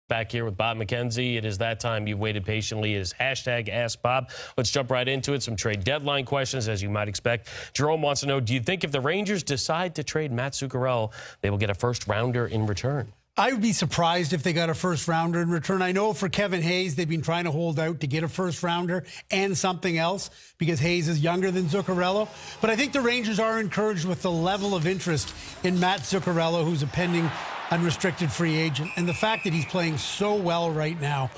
Back here with Bob McKenzie. It is that time you've waited patiently. It is hashtag Ask Bob. Let's jump right into it. Some trade deadline questions, as you might expect. Jerome wants to know, do you think if the Rangers decide to trade Matt Zuccarello, they will get a first-rounder in return? I would be surprised if they got a first-rounder in return. I know for Kevin Hayes, they've been trying to hold out to get a first-rounder and something else because Hayes is younger than Zuccarello. But I think the Rangers are encouraged with the level of interest in Matt Zuccarello, who's a pending unrestricted free agent, and the fact that he's playing so well right now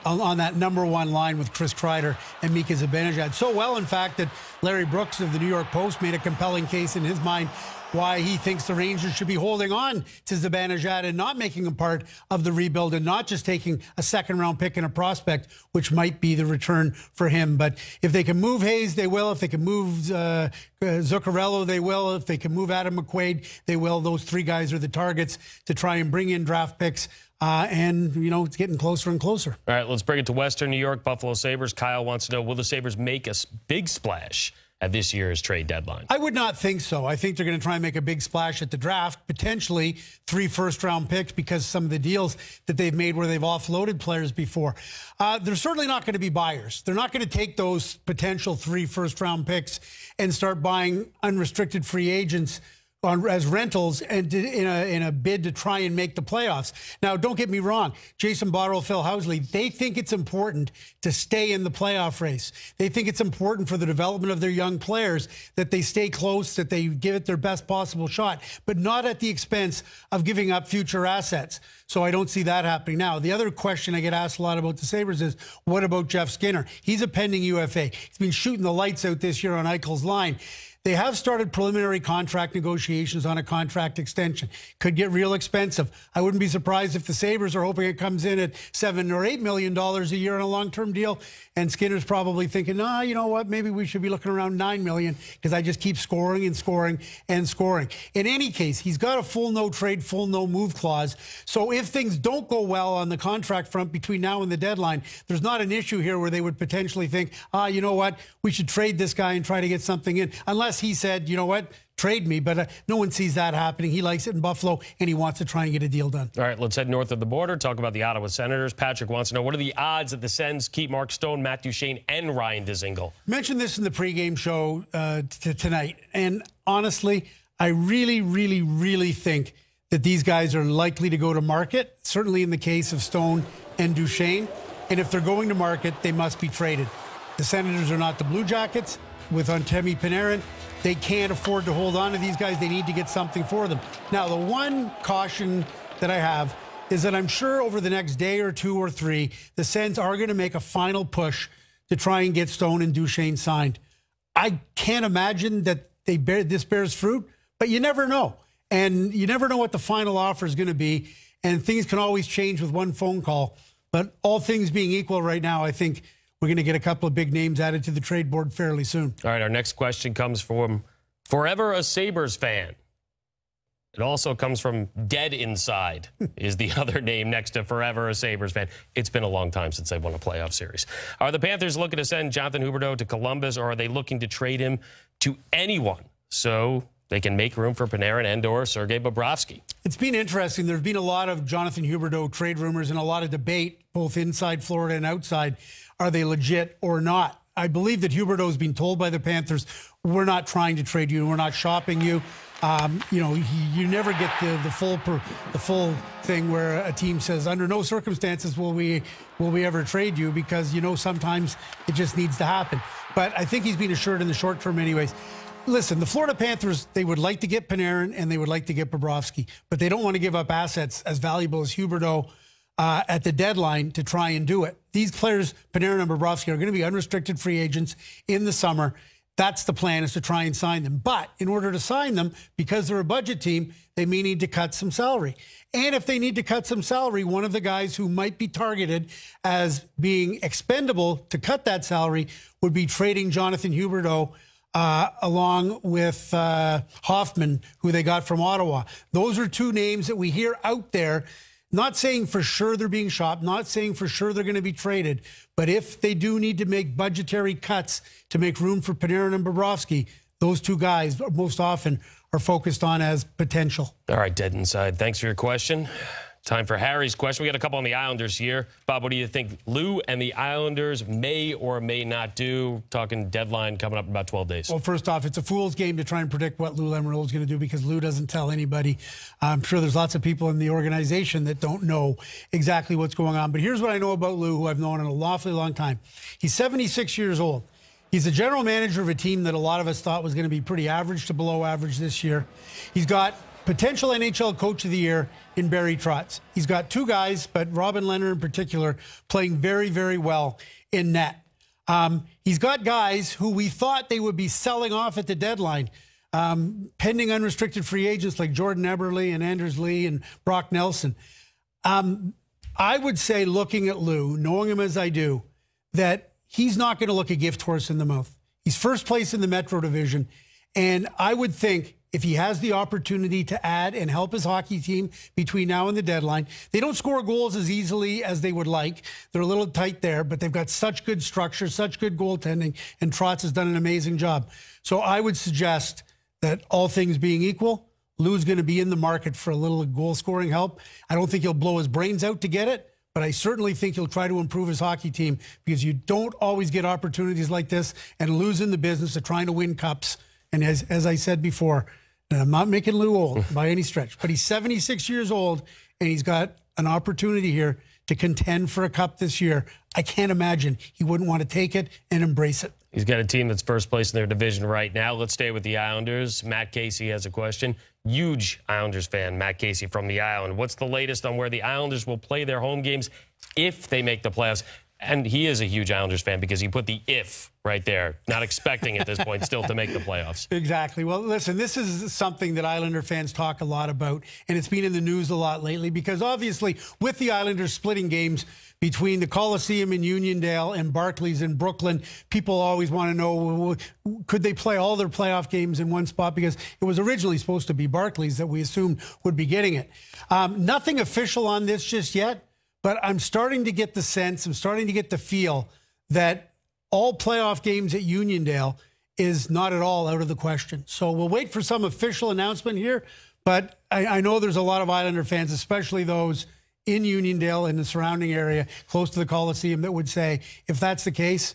on that number one line with Chris Kreider and Mika Zibanejad. So well, in fact, that Larry Brooks of the New York Post made a compelling case in his mind why he thinks the Rangers should be holding on to Zibanejad and not making him part of the rebuild and not just taking a second-round pick and a prospect, which might be the return for him. But if they can move Hayes, they will. If they can move Zuccarello, they will. If they can move Adam McQuaid, they will. Those three guys are the targets to try and bring in draft picks. And, you know, it's getting closer and closer. All right, let's bring it to Western New York. Buffalo Sabres. Kyle wants to know, will the Sabres make a big splash at this year's trade deadline? I would not think so. I think they're going to try and make a big splash at the draft, potentially 3 first-round picks because some of the deals that they've made where they've offloaded players before. They're certainly not going to be buyers. They're not going to take those potential 3 first-round picks and start buying unrestricted free agents as rentals and in a bid to try and make the playoffs. Now, don't get me wrong. Jason Botterill, Phil Housley, they think it's important to stay in the playoff race. They think it's important for the development of their young players that they stay close, that they give it their best possible shot, but not at the expense of giving up future assets. So I don't see that happening. Now, the other question I get asked a lot about the Sabres is, what about Jeff Skinner? He's a pending UFA. He's been shooting the lights out this year on Eichel's line. They have started preliminary contract negotiations on a contract extension. Could get real expensive. I wouldn't be surprised if the Sabres are hoping it comes in at $7 or $8 million a year on a long-term deal, and Skinner's probably thinking, nah, you know what, maybe we should be looking around $9 million because I just keep scoring and scoring and scoring. In any case, he's got a full no-trade, full no-move clause. So if things don't go well on the contract front between now and the deadline, there's not an issue here where they would potentially think, you know what, we should trade this guy and try to get something in, unless he said, you know what, trade me. But no one sees that happening. He likes it in Buffalo, and he wants to try and get a deal done. All right, let's head north of the border, talk about the Ottawa Senators. Patrick wants to know, what are the odds that the Sens keep Mark Stone, Matt Duchene, and Ryan Dzingel? Mentioned this in the pregame show tonight, and honestly, I really, really, really think that these guys are likely to go to market, certainly in the case of Stone and Duchene. And if they're going to market, they must be traded. The Senators are not the Blue Jackets. With Artemi Panarin, they can't afford to hold on to these guys. They need to get something for them. Now, the one caution that I have is that I'm sure over the next day or 2 or 3, the Sens are going to make a final push to try and get Stone and Duchene signed. I can't imagine that this bears fruit, but you never know. And you never know what the final offer is going to be, and things can always change with one phone call. But all things being equal right now, I think we're going to get a couple of big names added to the trade board fairly soon. All right, our next question comes from Forever a Sabres fan. It also comes from Dead Inside is the other name next to Forever a Sabres fan. It's been a long time since they've won a playoff series. Are the Panthers looking to send Jonathan Huberdeau to Columbus, or are they looking to trade him to anyone so they can make room for Panarin and or Sergei Bobrovsky? It's been interesting. There's been a lot of Jonathan Huberdeau trade rumors and a lot of debate, both inside Florida and outside. Are they legit or not? I believe that Huberdeau has been told by the Panthers, we're not trying to trade you, we're not shopping you. You know, you never get the full thing where a team says, under no circumstances will we ever trade you, because, you know, sometimes it just needs to happen. But I think he's been assured in the short term anyways. Listen, the Florida Panthers, they would like to get Panarin and they would like to get Bobrovsky, but they don't want to give up assets as valuable as Huberdeau at the deadline to try and do it. These players, Panarin and Bobrovsky, are going to be unrestricted free agents in the summer. That's the plan, is to try and sign them. But in order to sign them, because they're a budget team, they may need to cut some salary. And if they need to cut some salary, one of the guys who might be targeted as being expendable to cut that salary would be trading Jonathan Huberdeau along with Hoffman, who they got from Ottawa. Those are 2 names that we hear out there. Not saying for sure they're being shopped, not saying for sure they're going to be traded, but if they do need to make budgetary cuts to make room for Panarin and Bobrovsky, those 2 guys most often are focused on as potential. All right, Dead Inside, thanks for your question. Time for Harry's question. We got a couple on the Islanders here. Bob, what do you think Lou and the Islanders may or may not do? Talking deadline coming up in about 12 days. Well, first off, it's a fool's game to try and predict what Lou Lamoriello is going to do because Lou doesn't tell anybody. I'm sure there's lots of people in the organization that don't know exactly what's going on. But here's what I know about Lou, who I've known in an awfully long time. He's 76 years old. He's the general manager of a team that a lot of us thought was going to be pretty average to below average this year. He's got potential NHL Coach of the Year in Barry Trotz. He's got two guys, but Robin Leonard in particular, playing very, very well in net. He's got guys who we thought they would be selling off at the deadline, pending unrestricted free agents like Jordan Eberle and Anders Lee and Brock Nelson. I would say, looking at Lou, knowing him as I do, that he's not going to look a gift horse in the mouth. He's first place in the Metro Division, and I would think if he has the opportunity to add and help his hockey team between now and the deadline. They don't score goals as easily as they would like. They're a little tight there, but they've got such good structure, such good goaltending, and Trotz has done an amazing job. So I would suggest that all things being equal, Lou's going to be in the market for a little goal-scoring help. I don't think he'll blow his brains out to get it, but I certainly think he'll try to improve his hockey team because you don't always get opportunities like this, and Lou's in the business of trying to win cups. And as I said before, I'm not making Lou old by any stretch, but he's 76 years old, and he's got an opportunity here to contend for a cup this year. I can't imagine he wouldn't want to take it and embrace it. He's got a team that's first place in their division right now. Let's stay with the Islanders. Matt Casey has a question. Huge Islanders fan, Matt Casey from the Island. What's the latest on where the Islanders will play their home games if they make the playoffs? And he is a huge Islanders fan because he put the if right there, not expecting at this point still to make the playoffs. Exactly. Well, listen, this is something that Islander fans talk a lot about, and it's been in the news a lot lately because obviously with the Islanders splitting games between the Coliseum in Uniondale and Barclays in Brooklyn, people always want to know, could they play all their playoff games in one spot? Because it was originally supposed to be Barclays that we assumed would be getting it. Nothing official on this just yet. But I'm starting to get the sense, I'm starting to get the feel that all playoff games at Uniondale is not at all out of the question. So we'll wait for some official announcement here. But I know there's a lot of Islander fans, especially those in Uniondale and the surrounding area close to the Coliseum, that would say, if that's the case,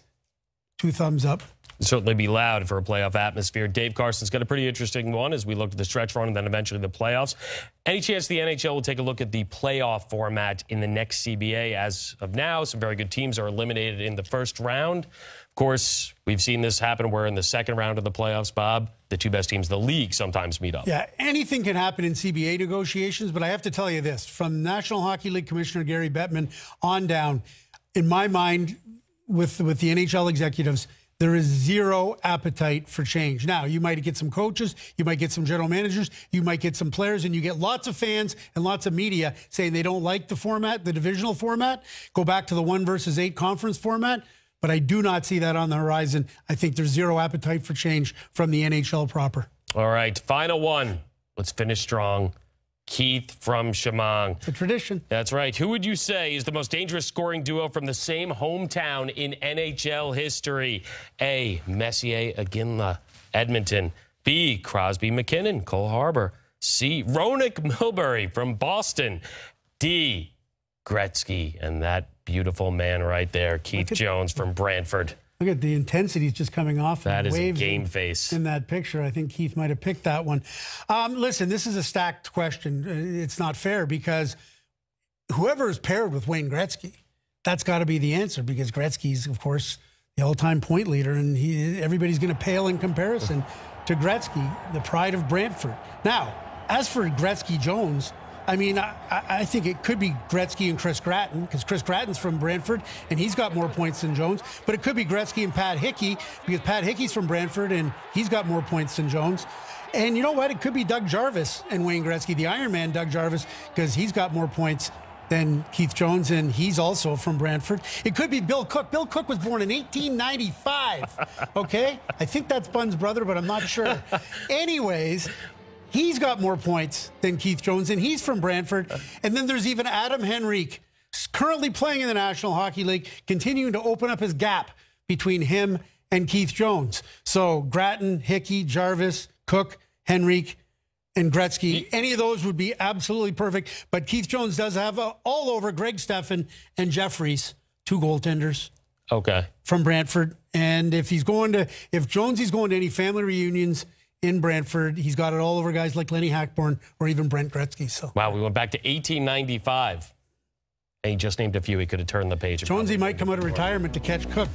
2 thumbs up. Certainly be loud for a playoff atmosphere. Dave Carson's got a pretty interesting one as we look at the stretch run and then eventually the playoffs. Any chance the NHL will take a look at the playoff format in the next CBA? As of now, some very good teams are eliminated in the first round. Of course, we've seen this happen where in the second round of the playoffs, Bob, the 2 best teams in the league sometimes meet up. Yeah, anything can happen in CBA negotiations, but I have to tell you this. From National Hockey League Commissioner Gary Bettman on down, in my mind, with the NHL executives, there is zero appetite for change. Now, you might get some coaches, you might get some general managers, you might get some players, and you get lots of fans and lots of media saying they don't like the format, the divisional format. Go back to the 1 versus 8 conference format. But I do not see that on the horizon. I think there's zero appetite for change from the NHL proper. All right, final one. Let's finish strong. Keith from Chemung. It's a tradition. That's right. Who would you say is the most dangerous scoring duo from the same hometown in NHL history? A, Messier, Iginla, Edmonton. B, Crosby, McKinnon, Cole Harbour. C, Ronick Milbury from Boston. D, Gretzky, and that beautiful man right there, Keith Jones from Brantford. Look at the intensity just coming off. That is a game face. In that picture, I think Keith might have picked that one. Listen, this is a stacked question. It's not fair because whoever is paired with Wayne Gretzky, that's got to be the answer because Gretzky's, of course, the all-time point leader, and everybody's going to pale in comparison to Gretzky, the pride of Brantford. Now, as for Gretzky-Jones, I mean, I think it could be Gretzky and Chris Gratton because Chris Gratton's from Brantford and he's got more points than Jones. But it could be Gretzky and Pat Hickey because Pat Hickey's from Brantford and he's got more points than Jones. And you know what? It could be Doug Jarvis and Wayne Gretzky, the Iron Man Doug Jarvis, because he's got more points than Keith Jones and he's also from Brantford. It could be Bill Cook. Bill Cook was born in 1895. Okay? I think that's Bun's brother, but I'm not sure. Anyways, he's got more points than Keith Jones, and he's from Brantford. And then there's even Adam Henrique, currently playing in the National Hockey League, continuing to open up his gap between him and Keith Jones. So Gratton, Hickey, Jarvis, Cook, Henrique, and Gretzky. Any of those would be absolutely perfect. But Keith Jones does have all over Greg Steffen and Jeffries, 2 goaltenders. Okay. From Brantford. And if Jonesy's going to any family reunions in Brantford, he's got it all over guys like Lenny Hackborn or even Brent Gretzky. So wow, we went back to 1895. And he just named a few. He could have turned the page. Jonesy might come out of retirement to catch Cook.